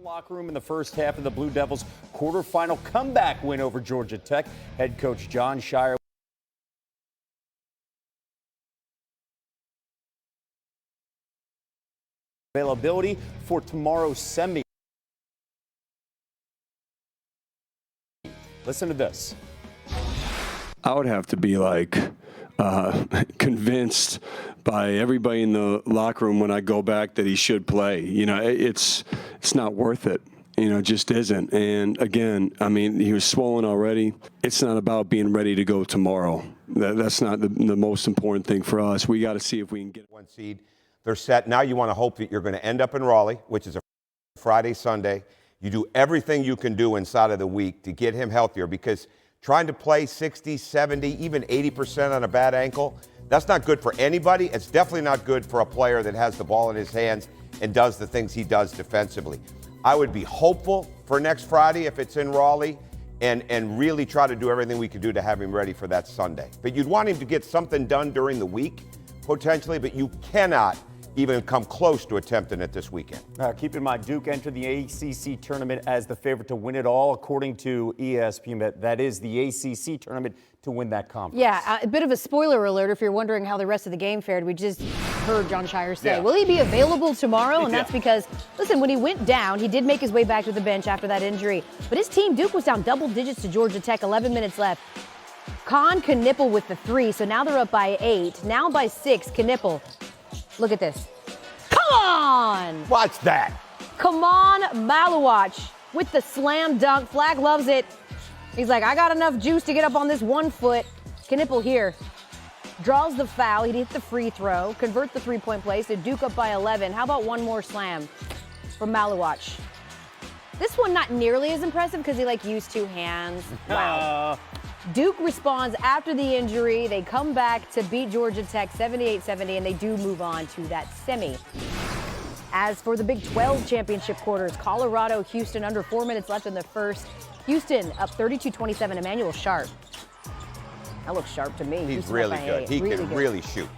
Locker room in the first half of the Blue Devils' quarterfinal comeback win over Georgia Tech. Head coach John Shire availability for tomorrow's semi. Listen to this. I would have to be convinced by everybody in the locker room when I go back that he should play. You know, it's not worth it. You know, it just isn't. And again, I mean, he was swollen already. It's not about being ready to go tomorrow. That's not the most important thing for us. We got to see if we can get one seed. They're set. Now you want to hope that you're going to end up in Raleigh, which is a Friday, Sunday. You do everything you can do inside of the week to get him healthier, because trying to play 60, 70, even 80% on a bad ankle, that's not good for anybody. It's definitely not good for a player that has the ball in his hands and does the things he does defensively. I would be hopeful for next Friday if it's in Raleigh and really try to do everything we can do to have him ready for that Sunday. But you'd want him to get something done during the week, potentially, but you cannot even come close to attempting it this weekend. Keep in mind, Duke entered the ACC tournament as the favorite to win it all, according to ESPN. That is the ACC tournament to win that conference. Yeah, a bit of a spoiler alert if you're wondering how the rest of the game fared. We just heard John Shire say, will he be available tomorrow? And that's because, listen, when he went down, he did make his way back to the bench after that injury. But his team, Duke, was down double digits to Georgia Tech, 11 minutes left. Knippel with the 3, so now they're up by 8. Now by 6, Knippel. Look at this. Come on! Watch that. Come on, Malawach with the slam dunk. Flag loves it. He's like, I got enough juice to get up on this 1 foot. Knippel here draws the foul. He hit the free throw, convert the three-point play, so Duke up by 11. How about one more slam from Malawach? This one not nearly as impressive because he used 2 hands. Wow. Duke responds after the injury. They come back to beat Georgia Tech 78-70, and they do move on to that semi. As for the Big 12 championship quarters, Colorado, Houston, under 4 minutes left in the first. Houston up 32-27, Emmanuel Sharp. That looks sharp to me. He's Houston really good. He can really shoot.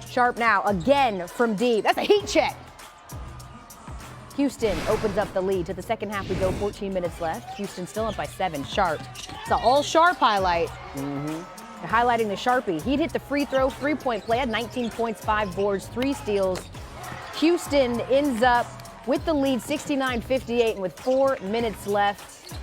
Sharp now, again from deep. That's a heat check. Houston opens up the lead. To the second half we go, 14 minutes left. Houston still up by 7. Sharp. It's an all-Sharp highlight. They're highlighting the Sharpie. He'd hit the free throw, 3-point play, had 19 points, 5 boards, 3 steals. Houston ends up with the lead, 69-58, and with 4 minutes left,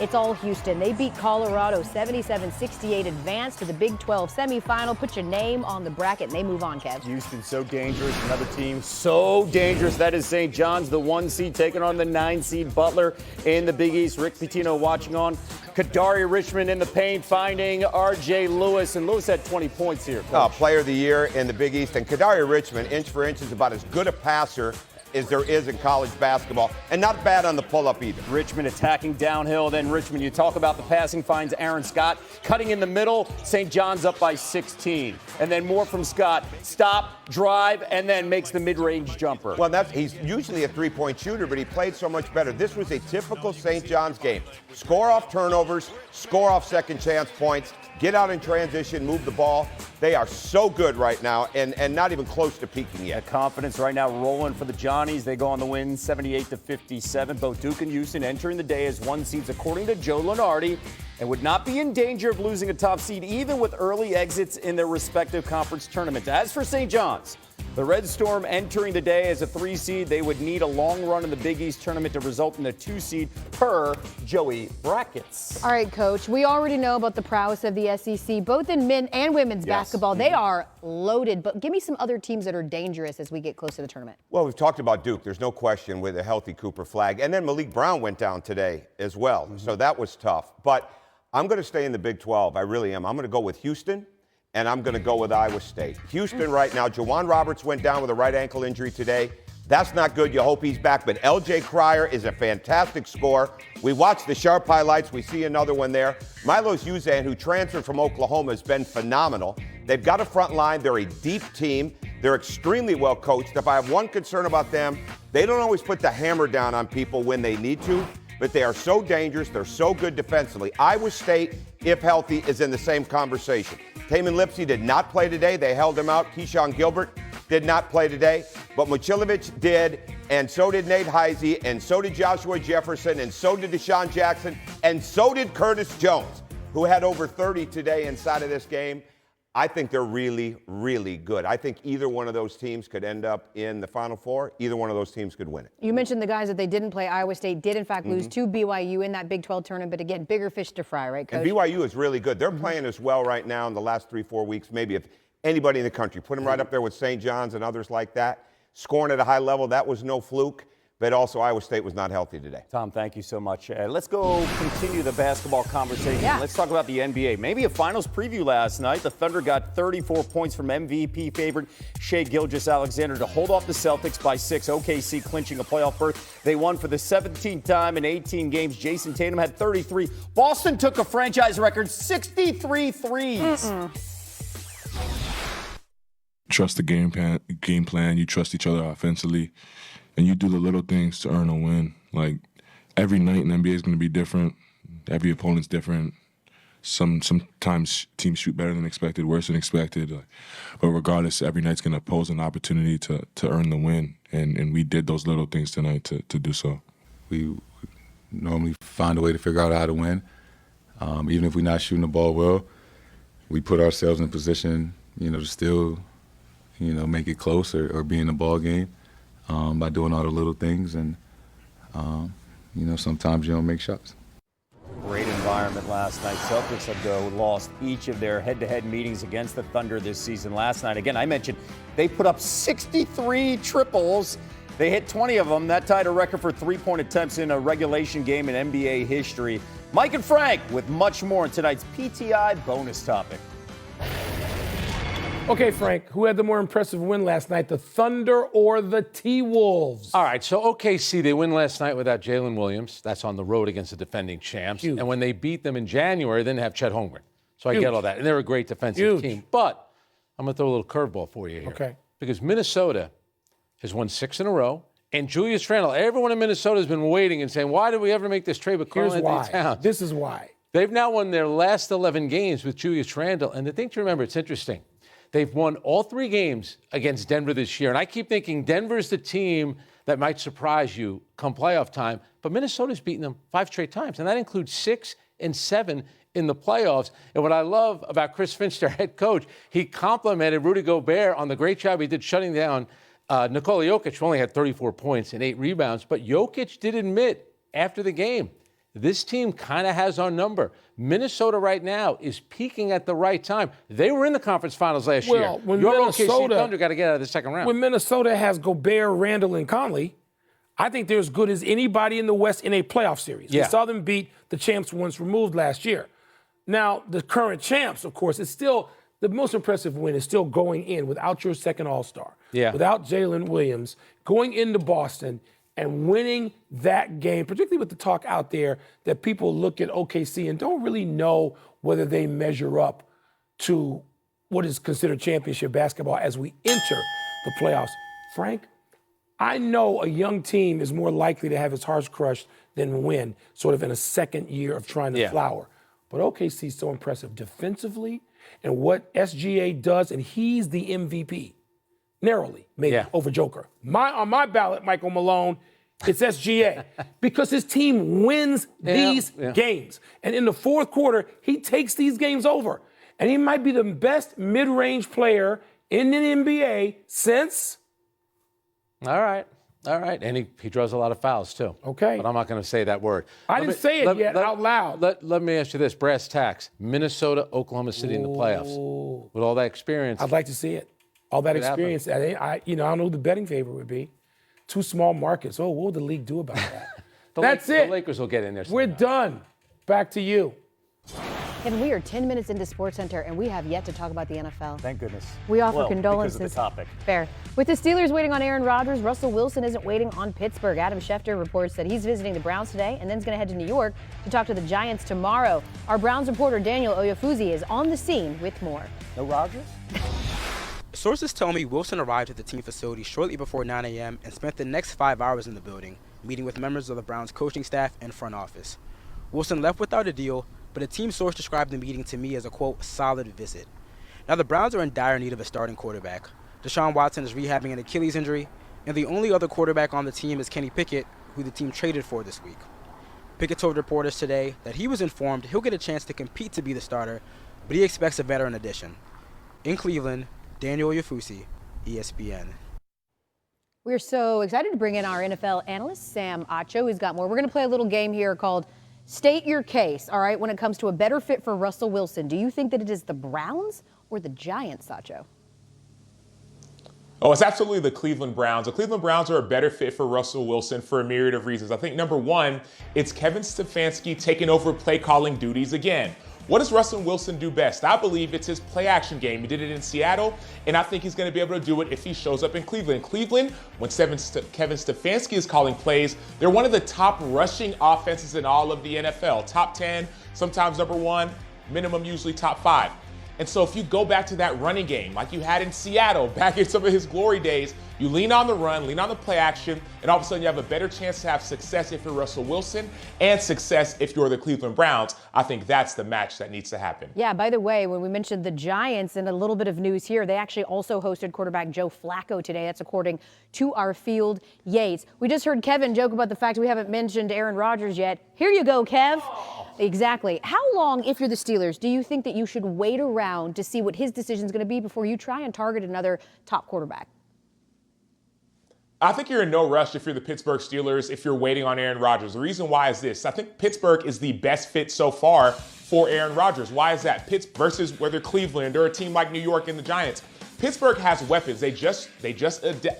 it's all Houston. They beat Colorado 77-68, advance to the Big 12 semifinal. Put your name on the bracket, and they move on, Kev. Houston so dangerous. Another team so dangerous. That is St. John's, the 1 seed, taking on the 9 seed Butler in the Big East. Rick Pitino watching on. Kadari Richmond in the paint, finding R.J. Lewis, and Lewis had 20 points here. Player of the year in the Big East. And Kadari Richmond, inch for inch, is about as good a passer as there is in college basketball, and not bad on the pull-up either. Richmond attacking downhill, then Richmond, you talk about the passing, finds Aaron Scott, cutting in the middle, St. John's up by 16. And then more from Scott, stop, drive, and then makes the mid-range jumper. Well, he's usually a three-point shooter, but he played so much better. This was a typical St. John's game. Score off turnovers, score off second chance points, get out in transition, move the ball. They are so good right now and not even close to peaking yet. The confidence right now rolling for the Johnnies. They go on the win 78-57. Both Duke and Houston entering the day as 1 seeds according to Joe Lunardi, and would not be in danger of losing a top seed even with early exits in their respective conference tournaments. As for St. John's, the Red Storm entering the day as a 3 seed. They would need a long run in the Big East tournament to result in a 2 seed per Joey Brackets. All right, Coach, we already know about the prowess of the SEC, both in men and women's basketball. They are loaded, but give me some other teams that are dangerous as we get close to the tournament. Well, we've talked about Duke. There's no question with a healthy Cooper Flagg. And then Malik Brown went down today as well, so that was tough. But I'm going to stay in the Big 12. I really am. I'm going to go with Houston. And I'm going to go with Iowa State. Houston right now, Jawan Roberts went down with a right ankle injury today. That's not good. You hope he's back. But L.J. Cryer is a fantastic scorer. We watched the Sharp highlights. We see another one there. Milos Uzan, who transferred from Oklahoma, has been phenomenal. They've got a front line. They're a deep team. They're extremely well coached. If I have one concern about them, they don't always put the hammer down on people when they need to. But they are so dangerous. They're so good defensively. Iowa State, if healthy, is in the same conversation. Taman Lipsey did not play today. They held him out. Keyshawn Gilbert did not play today. But Mochilovic did. and so did Nate Heisey, and so did Joshua Jefferson, and so did Deshaun Jackson, and so did Curtis Jones, who had over 30 today inside of this game. I think they're really, really good. I think either one of those teams could end up in the Final Four. Either one of those teams could win it. You mentioned the guys that they didn't play. Iowa State did, in fact, lose to BYU in that Big 12 tournament. But again, bigger fish to fry, right, Coach? And BYU is really good. They're playing as well right now in the last 3-4 weeks, maybe if anybody in the country. Put them right up there with St. John's and others like that. Scoring at a high level, that was no fluke. But also, Iowa State was not healthy today. Tom, thank you so much. Let's go continue the basketball conversation. Yeah. Let's talk about the NBA. Maybe a finals preview last night. The Thunder got 34 points from MVP favorite Shai Gilgeous-Alexander to hold off the Celtics by 6. OKC clinching a playoff berth. They won for the 17th time in 18 games. Jason Tatum had 33. Boston took a franchise record 63 threes. Trust the game plan. You trust each other offensively. And you do the little things to earn a win. Like, every night in the NBA is going to be different. Every opponent's different. Sometimes teams shoot better than expected, worse than expected. But regardless, every night's going to pose an opportunity to earn the win. And we did those little things tonight to do so. We normally find a way to figure out how to win. Even if we're not shooting the ball well, we put ourselves in position, to still, make it close or be in the ball game. By doing all the little things, and sometimes you don't make shots. Great environment last night. Celtics have, though, lost each of their head-to-head meetings against the Thunder this season. Last night, again, I mentioned they put up 63 triples. They hit 20 of them. That tied a record for three-point attempts in a regulation game in NBA history. Mike and Frank with much more in tonight's PTI bonus topic. Okay, Frank, who had the more impressive win last night, the Thunder or the T-Wolves? All right, so OKC, they win last night without Jalen Williams. That's on the road against the defending champs. Huge. And when they beat them in January, they didn't have Chet Holmgren. So I Huge. get all that. And they're a great defensive Huge. team. But I'm going to throw a little curveball for you here. Okay. Because Minnesota has won 6 in a row. And Julius Randle, everyone in Minnesota has been waiting and saying, why did we ever make this trade with Karl Anthony Towns? This is why. They've now won their last 11 games with Julius Randle. And the thing to remember, it's interesting. They've won all 3 games against Denver this year. And I keep thinking Denver's the team that might surprise you come playoff time. But Minnesota's beaten them 5 straight times. And that includes 6 and 7 in the playoffs. And what I love about Chris Finch, their head coach, he complimented Rudy Gobert on the great job he did shutting down Nikola Jokic, who only had 34 points and 8 rebounds. But Jokic did admit after the game, this team kind of has our number. Minnesota right now is peaking at the right time. They were in the conference finals last year. When Your Minnesota, OKC Thunder got to get out of the second round. When Minnesota has Gobert, Randall, and Conley, I think they're as good as anybody in the West in a playoff series. Yeah. We saw them beat the champs once removed last year. Now, the current champs, of course, is still the most impressive win is still going in without your second All-Star, without Jalen Williams, going into Boston and winning that game, particularly with the talk out there that people look at OKC and don't really know whether they measure up to what is considered championship basketball as we enter the playoffs. Frank, I know a young team is more likely to have its hearts crushed than win, sort of in a second year of trying to flower. But OKC is so impressive defensively and what SGA does, and he's the MVP. Narrowly, maybe, over Joker. On my ballot, Michael Malone, it's SGA because his team wins these games. And in the fourth quarter, he takes these games over. And he might be the best mid-range player in the NBA since... All right. And he draws a lot of fouls, too. Okay. But I'm not going to say that word. I didn't say it yet out loud. Let me ask you this. Brass tacks. Minnesota, Oklahoma City in the playoffs. With all that experience. I'd like to see it. All that experience. I don't know who the betting favorite would be. 2 small markets. Oh, what would the league do about that? That's it. The Lakers will get in there somehow. We're done. Back to you. Kevin, we are 10 minutes into Sportscenter, and we have yet to talk about the NFL. Thank goodness. We offer condolences. Because of the topic. Fair. With the Steelers waiting on Aaron Rodgers, Russell Wilson isn't waiting on Pittsburgh. Adam Schefter reports that he's visiting the Browns today and then is going to head to New York to talk to the Giants tomorrow. Our Browns reporter Daniel Oyefuzi is on the scene with more. No Rodgers? Sources tell me Wilson arrived at the team facility shortly before 9 a.m. and spent the next 5 hours in the building, meeting with members of the Browns coaching staff and front office. Wilson left without a deal, but a team source described the meeting to me as a, quote, solid visit. Now, the Browns are in dire need of a starting quarterback. Deshaun Watson is rehabbing an Achilles injury. And the only other quarterback on the team is Kenny Pickett, who the team traded for this week. Pickett told reporters today that he was informed he'll get a chance to compete to be the starter, but he expects a veteran addition. In Cleveland, Daniel Yafusi, ESPN. We're so excited to bring in our NFL analyst, Sam Acho. He's got more. We're going to play a little game here called State Your Case, all right, when it comes to a better fit for Russell Wilson. Do you think that it is the Browns or the Giants, Acho? Oh, it's absolutely the Cleveland Browns. The Cleveland Browns are a better fit for Russell Wilson for a myriad of reasons. I think number one, it's Kevin Stefanski taking over play calling duties again. What does Russell Wilson do best? I believe it's his play action game. He did it in Seattle, and I think he's going to be able to do it if he shows up in Cleveland. Cleveland, when Kevin Stefanski is calling plays, they're one of the top rushing offenses in all of the NFL. Top 10, sometimes number one, minimum usually top 5. And so if you go back to that running game like you had in Seattle back in some of his glory days, you lean on the run, lean on the play action, and all of a sudden you have a better chance to have success if you're Russell Wilson and success if you're the Cleveland Browns. I think that's the match that needs to happen. Yeah, by the way, when we mentioned the Giants and a little bit of news here, they actually also hosted quarterback Joe Flacco today. That's according to our Field Yates. We just heard Kevin joke about the fact we haven't mentioned Aaron Rodgers yet. Here you go, Kev. Exactly. How long, if you're the Steelers, do you think that you should wait around to see what his decision is going to be before you try and target another top quarterback? I think you're in no rush if you're the Pittsburgh Steelers, if you're waiting on Aaron Rodgers. The reason why is this. I think Pittsburgh is the best fit so far for Aaron Rodgers. Why is that? Pittsburgh versus whether Cleveland or a team like New York and the Giants. Pittsburgh has weapons. They just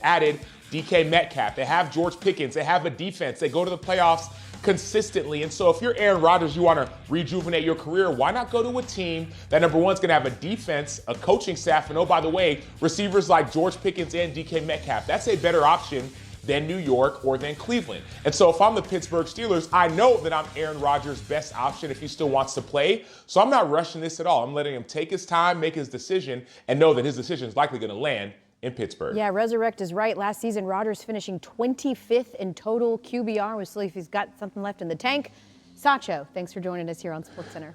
added DK Metcalf. They have George Pickens. They have a defense. They go to the playoffs consistently. And so if you're Aaron Rodgers, you want to rejuvenate your career, why not go to a team that number one is going to have a defense, a coaching staff, and oh, by the way, receivers like George Pickens and DK Metcalf. That's a better option than New York or than Cleveland. And so if I'm the Pittsburgh Steelers, I know that I'm Aaron Rodgers' best option if he still wants to play. So I'm not rushing this at all. I'm letting him take his time, make his decision, and know that his decision is likely going to land in Pittsburgh. Yeah, Resurrect is right. Last season, Rodgers finishing 25th in total QBR. We'll see if he's got something left in the tank. Sacho, thanks for joining us here on SportsCenter.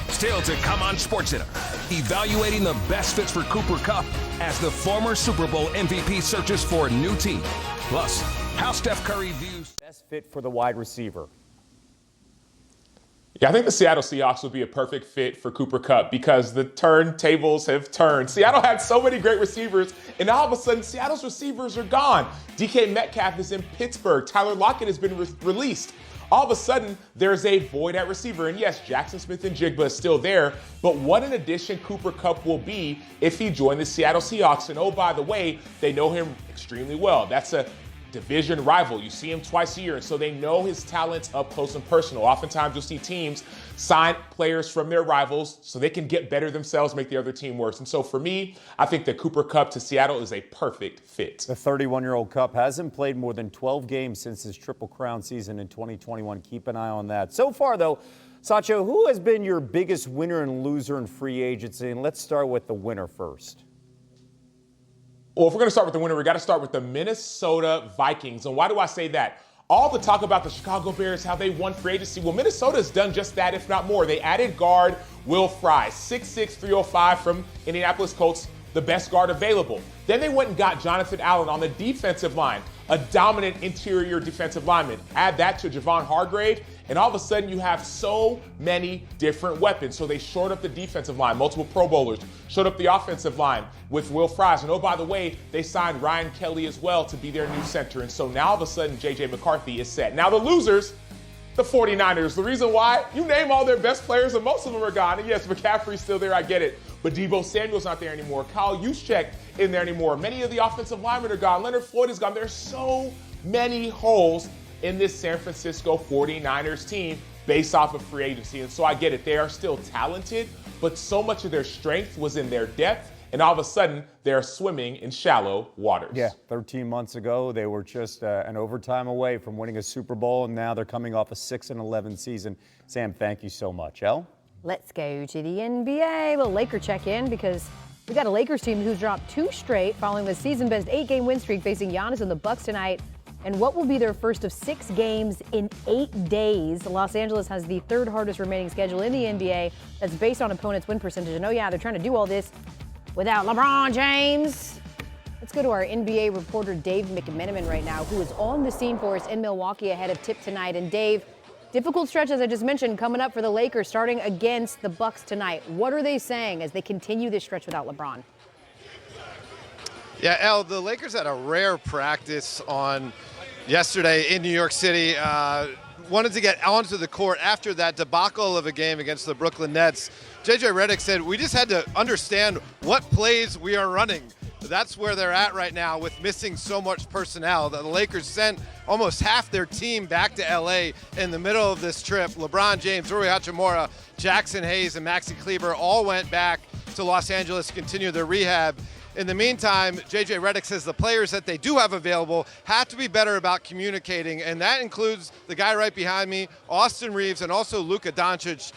Still to come on SportsCenter, evaluating the best fits for Cooper Kupp as the former Super Bowl MVP searches for a new team. Plus, how Steph Curry views best fit for the wide receiver. Yeah, I think the Seattle Seahawks would be a perfect fit for Cooper Kupp because the turntables have turned. Seattle had so many great receivers, and all of a sudden, Seattle's receivers are gone. DK Metcalf is in Pittsburgh. Tyler Lockett has been released. All of a sudden, there's a void at receiver. And yes, Jackson Smith and Jigba is still there, but what an addition Cooper Kupp will be if he joined the Seattle Seahawks. And oh, by the way, they know him extremely well. That's a division rival. You see him twice a year, and so they know his talents up close and personal. Oftentimes you'll see teams sign players from their rivals so they can get better themselves, make the other team worse. And so for me, I think that Cooper Kupp to Seattle is a perfect fit. The 31-year-old Kupp hasn't played more than 12 games since his Triple Crown season in 2021. Keep an eye on that. So far, though, Sacho, who has been your biggest winner and loser in free agency? And let's start with the winner first. Well, if we're going to start with the winner, we got to start with the Minnesota Vikings. And why do I say that? All the talk about the Chicago Bears, how they won free agency. Well, Minnesota's done just that, if not more. They added guard Will Fry, 6'6", 305 from Indianapolis Colts, the best guard available. Then they went and got Jonathan Allen on the defensive line, a dominant interior defensive lineman. Add that to Javon Hargrave, and all of a sudden you have so many different weapons. So they shored up the defensive line, multiple Pro Bowlers, shored up the offensive line with Will Fries. And oh, by the way, they signed Ryan Kelly as well to be their new center. And so now all of a sudden, J.J. McCarthy is set. Now the losers, the 49ers. The reason why, you name all their best players and most of them are gone. And yes, McCaffrey's still there, I get it. But Deebo Samuel's not there anymore. Kyle Juszczyk isn't there anymore. Many of the offensive linemen are gone. Leonard Floyd is gone. There's so many holes in this San Francisco 49ers team based off of free agency. And so I get it. They are still talented, but so much of their strength was in their depth. And all of a sudden, they're swimming in shallow waters. Yeah, 13 months ago, they were just an overtime away from winning a Super Bowl, and now they're coming off a 6-11 season. Sam, thank you so much. El? Let's go to the NBA. A little Laker check-in because we got a Lakers team who's dropped 2 straight following the season-best 8-game win streak facing Giannis and the Bucks tonight. And what will be their first of 6 games in 8 days. Los Angeles has the 3rd hardest remaining schedule in the NBA that's based on opponents' win percentage. And oh yeah, they're trying to do all this without LeBron James. Let's go to our NBA reporter Dave McMenamin right now, who is on the scene for us in Milwaukee ahead of tip tonight. And Dave, difficult stretch, as I just mentioned, coming up for the Lakers, starting against the Bucks tonight. What are they saying as they continue this stretch without LeBron? Yeah, El, the Lakers had a rare practice on yesterday in New York City. Wanted to get onto the court after that debacle of a game against the Brooklyn Nets. JJ Redick said, we just had to understand what plays we are running. That's where they're at right now with missing so much personnel. The Lakers sent almost half their team back to LA in the middle of this trip. LeBron James, Rui Hachimura, Jackson Hayes, and Maxi Kleber all went back to Los Angeles to continue their rehab. In the meantime, JJ Redick says the players that they do have available have to be better about communicating, and that includes the guy right behind me, Austin Reeves, and also Luka Doncic.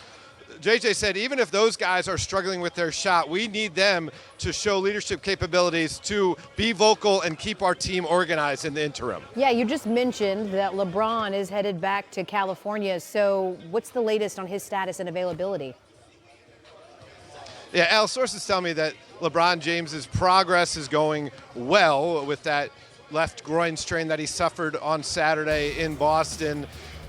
JJ said even if those guys are struggling with their shot, we need them to show leadership capabilities to be vocal and keep our team organized in the interim. Yeah, you just mentioned that LeBron is headed back to California, so what's the latest on his status and availability? Yeah, Al, sources tell me that LeBron James's progress is going well with that left groin strain that he suffered on Saturday in Boston.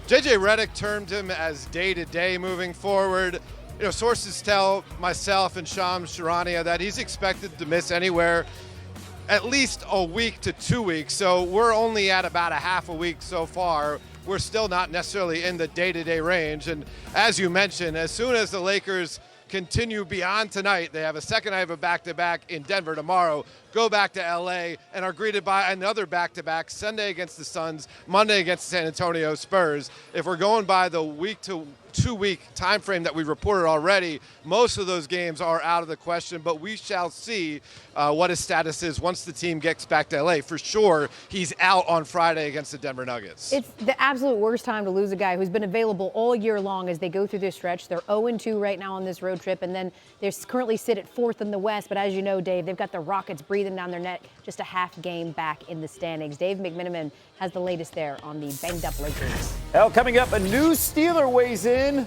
JJ Redick termed him as day-to-day moving forward. You know, sources tell myself and Shams Charania that he's expected to miss anywhere at least a week to 2 weeks. So we're only at about a half a week so far. We're still not necessarily in the day-to-day range. And as you mentioned, as soon as the Lakers continue beyond tonight, they have a second night of a back-to-back in Denver tomorrow, go back to LA, and are greeted by another back-to-back Sunday against the Suns, Monday against the San Antonio Spurs. If we're going by the week to 2 week time frame that we reported already, most of those games are out of the question, but we shall see what his status is once the team gets back to LA. For sure, he's out on Friday against the Denver Nuggets. It's the absolute worst time to lose a guy who's been available all year long as they go through this stretch. They're 0-2 right now on this road trip, and then they currently sit at 4th in the West. But as you know, Dave, they've got the Rockets breathing down their neck, just a half game back in the standings. Dave McMenamin has the latest there on the banged-up Lakers. Well, coming up, a new Steeler weighs in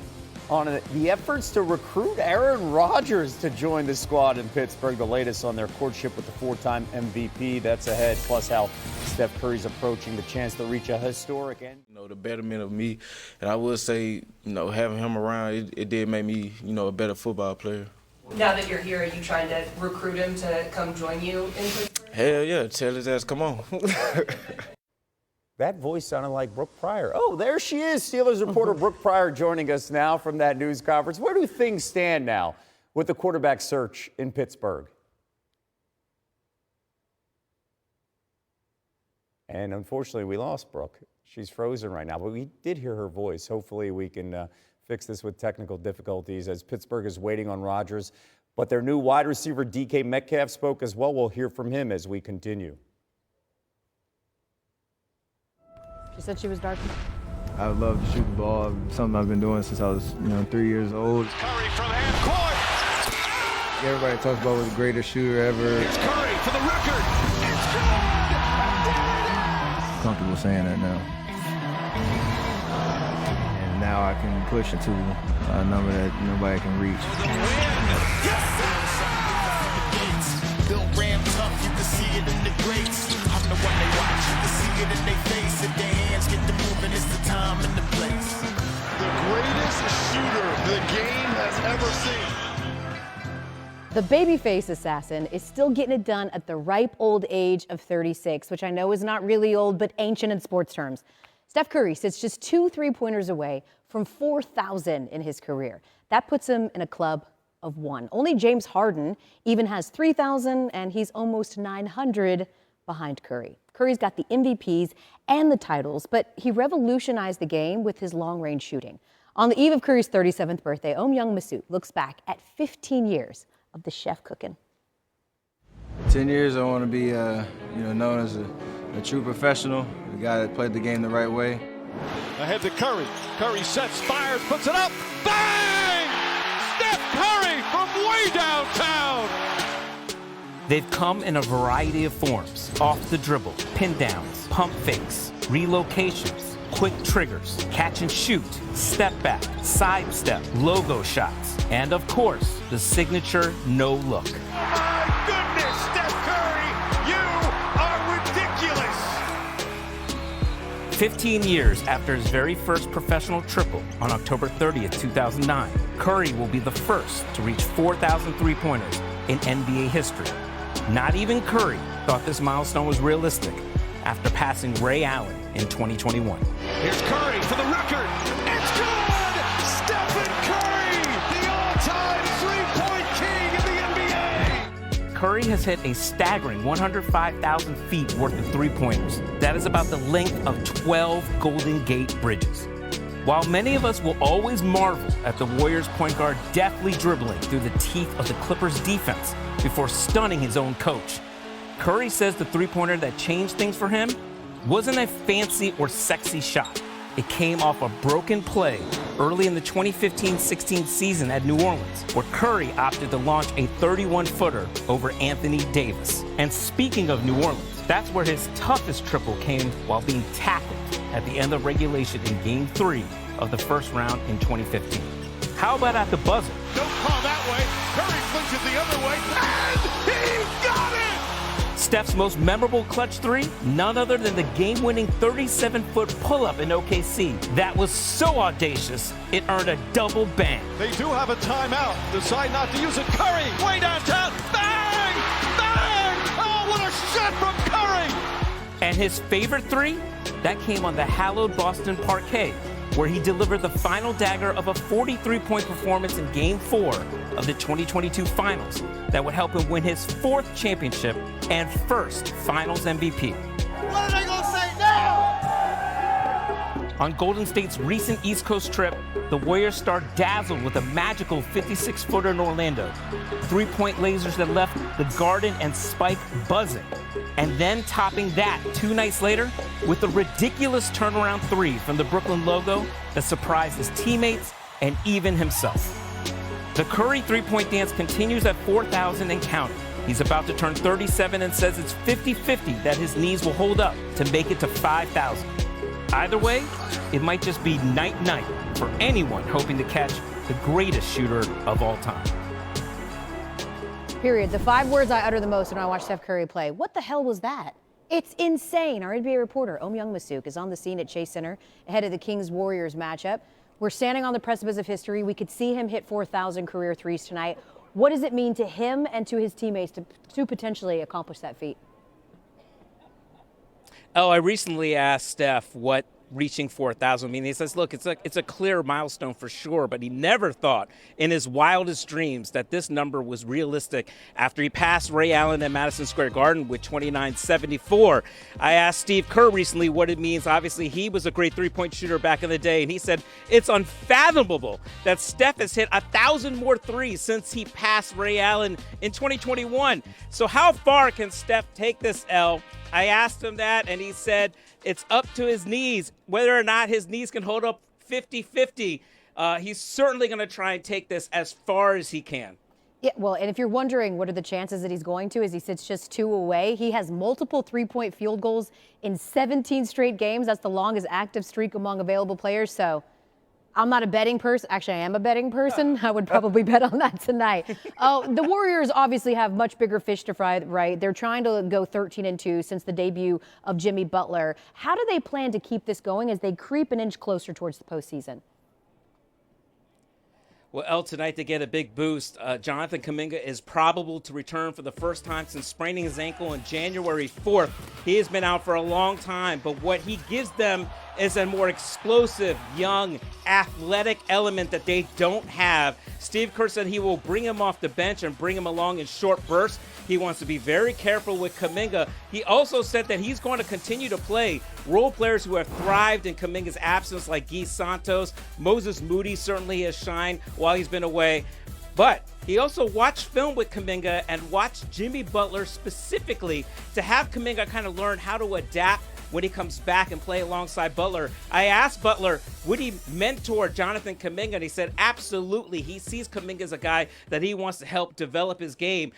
on the efforts to recruit Aaron Rodgers to join the squad in Pittsburgh. The latest on their courtship with the 4-time MVP. That's ahead, plus how Steph Curry's approaching the chance to reach a historic end. You know, the betterment of me, and I would say, you know, having him around, it did make me, you know, a better football player. Now that you're here, are you trying to recruit him to come join you in Pittsburgh? Hell yeah, tell his ass, come on. That voice sounded like Brooke Pryor. Oh, there she is, Steelers reporter Brooke Pryor joining us now from that news conference. Where do things stand now with the quarterback search in Pittsburgh? And unfortunately, we lost Brooke. She's frozen right now, but we did hear her voice. Hopefully we can fix this with technical difficulties as Pittsburgh is waiting on Rodgers. But their new wide receiver, DK Metcalf, spoke as well. We'll hear from him as we continue. She said she was dark. I would love to shoot the ball. Something I've been doing since I was, 3 years old. Curry from half court. Everybody talks about was the greatest shooter ever. It's Curry for the record. It's good. Comfortable saying that now. And now I can push it to a number that nobody can reach. Bill Ram tough, you can see it in the greats. I'm the one they watch, you can see it in their face. If their hands get to moving, it's the time and the place. The greatest shooter the game has ever seen. The babyface assassin is still getting it done at the ripe old age of 36, which I know is not really old, but ancient in sports terms. Steph Curry sits just 2 3-pointers away from 4,000 in his career. That puts him in a club of 1. Only James Harden even has 3,000, and he's almost 900 behind Curry. Curry's got the MVPs and the titles, but he revolutionized the game with his long-range shooting. On the eve of Curry's 37th birthday, Young Masood looks back at 15 years of the chef cooking. 10 years, I want to be, known as a true professional, a guy that played the game the right way. Ahead to Curry. Curry sets, fires, puts it up. Bang! Steph Curry from way downtown. They've come in a variety of forms: off the dribble, pin downs, pump fakes, relocations, quick triggers, catch and shoot, step back, side step, logo shots, and of course, the signature no look. Oh my goodness, Steph Curry, you 15 years after his very first professional triple on October 30th, 2009, Curry will be the first to reach 4,000 three-pointers in NBA history. Not even Curry thought this milestone was realistic after passing Ray Allen in 2021. Here's Curry for the record. It's good! Stephen Curry, the all-time three-point king in the NBA! Curry has hit a staggering 105,000 feet worth of three-pointers. That is about the length of 12 Golden Gate Bridges. While many of us will always marvel at the Warriors point guard deftly dribbling through the teeth of the Clippers defense before stunning his own coach, Curry says the three-pointer that changed things for him wasn't a fancy or sexy shot. It came off a broken play early in the 2015-16 season at New Orleans, where Curry opted to launch a 31-footer over Anthony Davis. And speaking of New Orleans, that's where his toughest triple came while being tackled at the end of regulation in Game 3 of the first round in 2015. How about at the buzzer? Don't call that way. Curry flinches the other way, and he got it! Steph's most memorable clutch three, none other than the game-winning 37-foot pull-up in OKC. That was so audacious, it earned a double bang. They do have a timeout. Decide not to use it. Curry, way downtown. Bang! Bang! Oh, what a shot from Curry! And his favorite three? That came on the hallowed Boston parquet, where he delivered the final dagger of a 43-point performance in Game 4 of the 2022 Finals that would help him win his 4th championship and first Finals MVP. What are they going to say now? On Golden State's recent East Coast trip, the Warriors star dazzled with a magical 56-footer in Orlando, three-point lasers that left the Garden and Spike buzzing, and then topping that 2 nights later with a ridiculous turnaround three from the Brooklyn logo that surprised his teammates and even himself. The Curry three-point dance continues at 4,000 and counting. He's about to turn 37 and says it's 50-50 that his knees will hold up to make it to 5,000. Either way, it might just be night-night for anyone hoping to catch the greatest shooter of all time. Period. The 5 words I utter the most when I watch Steph Curry play. What the hell was that? It's insane. Our NBA reporter, Om Youngmasuk, is on the scene at Chase Center ahead of the Kings-Warriors matchup. We're standing on the precipice of history. We could see him hit 4,000 career threes tonight. What does it mean to him and to his teammates to potentially accomplish that feat? Oh, I recently asked Steph what reaching 4,000 means. He says, look, it's a clear milestone for sure, but he never thought in his wildest dreams that this number was realistic after he passed Ray Allen at Madison Square Garden with 29.74. I asked Steve Kerr recently what it means. Obviously, he was a great three-point shooter back in the day, and he said it's unfathomable that Steph has hit 1,000 more threes since he passed Ray Allen in 2021. So how far can Steph take this L? I asked him that, and he said it's up to his knees. Whether or not his knees can hold up 50-50, he's certainly going to try and take this as far as he can. Yeah, well, and if you're wondering what are the chances that he's going to as he sits just 2 away, he has multiple three-point field goals in 17 straight games. That's the longest active streak among available players. So I'm not a betting person. Actually, I am a betting person. I would probably bet on that tonight. The Warriors obviously have much bigger fish to fry, right? They're trying to go 13-2 since the debut of Jimmy Butler. How do they plan to keep this going as they creep an inch closer towards the postseason? Well, tonight they get a big boost. Jonathan Kuminga is probable to return for the first time since spraining his ankle on January 4th. He has been out for a long time, but what he gives them is a more explosive, young, athletic element that they don't have. Steve Kerr said he will bring him off the bench and bring him along in short bursts. He wants to be very careful with Kuminga. He also said that he's going to continue to play role players who have thrived in Kuminga's absence, like Guy Santos. Moses Moody certainly has shined while he's been away. But he also watched film with Kuminga and watched Jimmy Butler specifically to have Kuminga kind of learn how to adapt when he comes back and play alongside Butler. I asked Butler, would he mentor Jonathan Kuminga? And he said, absolutely. He sees Kuminga as a guy that he wants to help develop his game.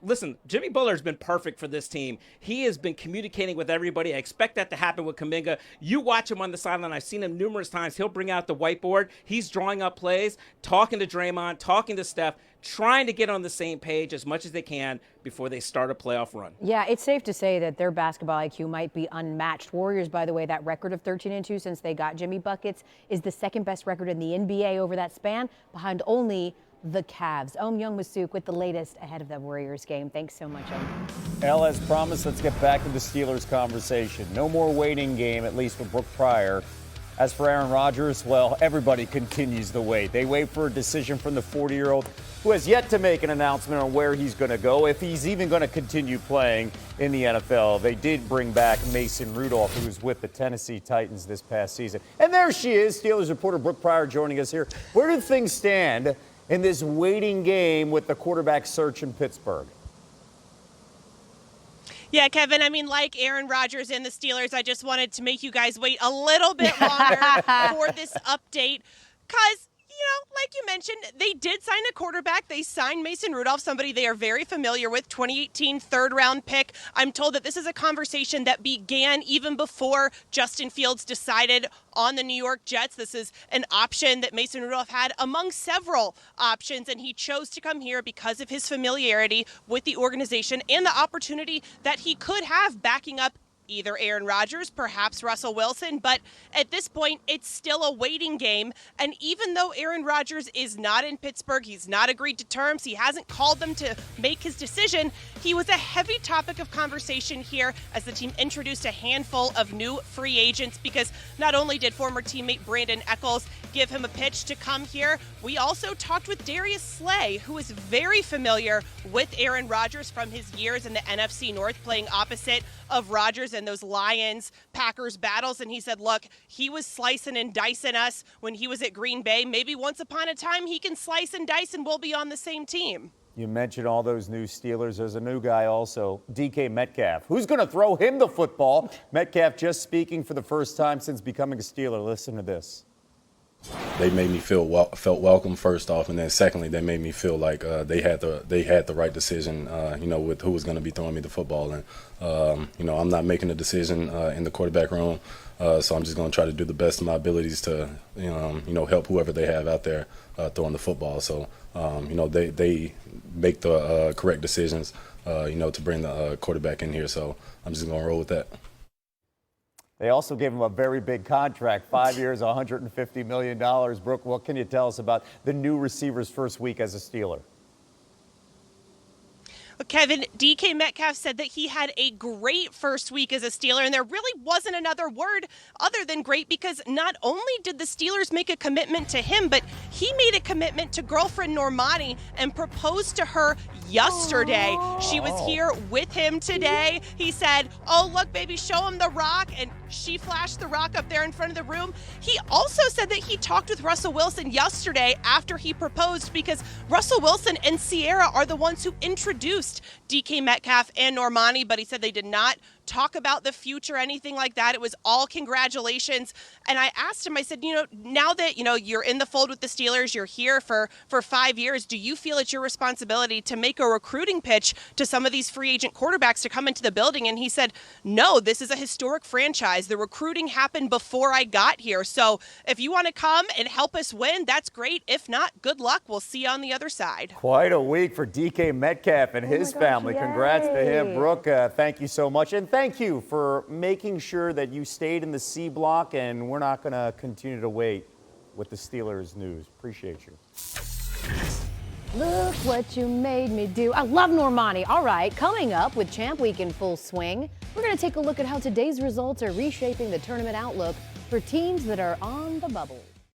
Listen, Jimmy Butler has been perfect for this team. He has been communicating with everybody. I expect that to happen with Kuminga. You watch him on the sideline. I've seen him numerous times. He'll bring out the whiteboard. He's drawing up plays, talking to Draymond, talking to Steph, trying to get on the same page as much as they can before they start a playoff run. Yeah, it's safe to say that their basketball IQ might be unmatched. Warriors, by the way, that record of 13-2 since they got Jimmy Buckets is the second best record in the NBA over that span, behind only the Cavs. Young-Masuk with the latest ahead of the Warriors game. Thanks so much, Om. Elle, as promised, let's get back to the Steelers conversation. No more waiting game, at least with Brooke Pryor. As for Aaron Rodgers, well, everybody continues to wait. They wait for a decision from the 40-year-old who has yet to make an announcement on where he's going to go, if he's even going to continue playing in the NFL. They did bring back Mason Rudolph, who was with the Tennessee Titans this past season. And there she is, Steelers reporter Brooke Pryor joining us here. Where do things stand in this waiting game with the quarterback search in Pittsburgh? Yeah, Kevin, I mean, like Aaron Rodgers and the Steelers, I just wanted to make you guys wait a little bit longer for this update because, like you mentioned, they did sign a quarterback. They signed Mason Rudolph, somebody they are very familiar with, 2018 third-round pick. I'm told that this is a conversation that began even before Justin Fields decided on the New York Jets. This is an option that Mason Rudolph had among several options, and he chose to come here because of his familiarity with the organization and the opportunity that he could have backing up either Aaron Rodgers, perhaps Russell Wilson, but at this point, it's still a waiting game. And even though Aaron Rodgers is not in Pittsburgh, he's not agreed to terms, he hasn't called them to make his decision, he was a heavy topic of conversation here as the team introduced a handful of new free agents because not only did former teammate Brandon Eccles give him a pitch to come here, we also talked with Darius Slay, who is very familiar with Aaron Rodgers from his years in the NFC North, playing opposite of Rodgers and those Lions-Packers battles. And he said, look, he was slicing and dicing us when he was at Green Bay. Maybe once upon a time he can slice and dice and we'll be on the same team. You mentioned all those new Steelers. There's a new guy also, DK Metcalf. Who's going to throw him the football? Metcalf just speaking for the first time since becoming a Steeler. Listen to this. They made me felt welcome first off, and then secondly, they made me feel like they had the right decision, with who was going to be throwing me the football. And I'm not making a decision in the quarterback room, so I'm just going to try to do the best of my abilities to help whoever they have out there throwing the football. So they make the correct decisions, to bring the quarterback in here. So I'm just going to roll with that. They also gave him a very big contract, 5 years, $150 million. Brooke, what can you tell us about the new receiver's first week as a Steeler? Kevin, DK Metcalf said that he had a great first week as a Steeler, and there really wasn't another word other than great because not only did the Steelers make a commitment to him, but he made a commitment to girlfriend Normani and proposed to her yesterday. She was here with him today. He said, oh, look, baby, show him the rock, and she flashed the rock up there in front of the room. He also said that he talked with Russell Wilson yesterday after he proposed because Russell Wilson and Sierra are the ones who introduced DK Metcalf and Normani, but he said they did not talk about the future, anything like that. It was all congratulations. And I asked him, I said, now that, you're in the fold with the Steelers, you're here for 5 years, do you feel it's your responsibility to make a recruiting pitch to some of these free agent quarterbacks to come into the building? And he said, no, this is a historic franchise. The recruiting happened before I got here. So if you want to come and help us win, that's great. If not, good luck. We'll see you on the other side. Quite a week for DK Metcalf and his family. Yay. Congrats to him. Brooke, thank you so much. And thank you for making sure that you stayed in the C block, and we're not going to continue to wait with the Steelers news. Appreciate you. Look what you made me do. I love Normani. All right, coming up with Champ Week in full swing, we're going to take a look at how today's results are reshaping the tournament outlook for teams that are on the bubble.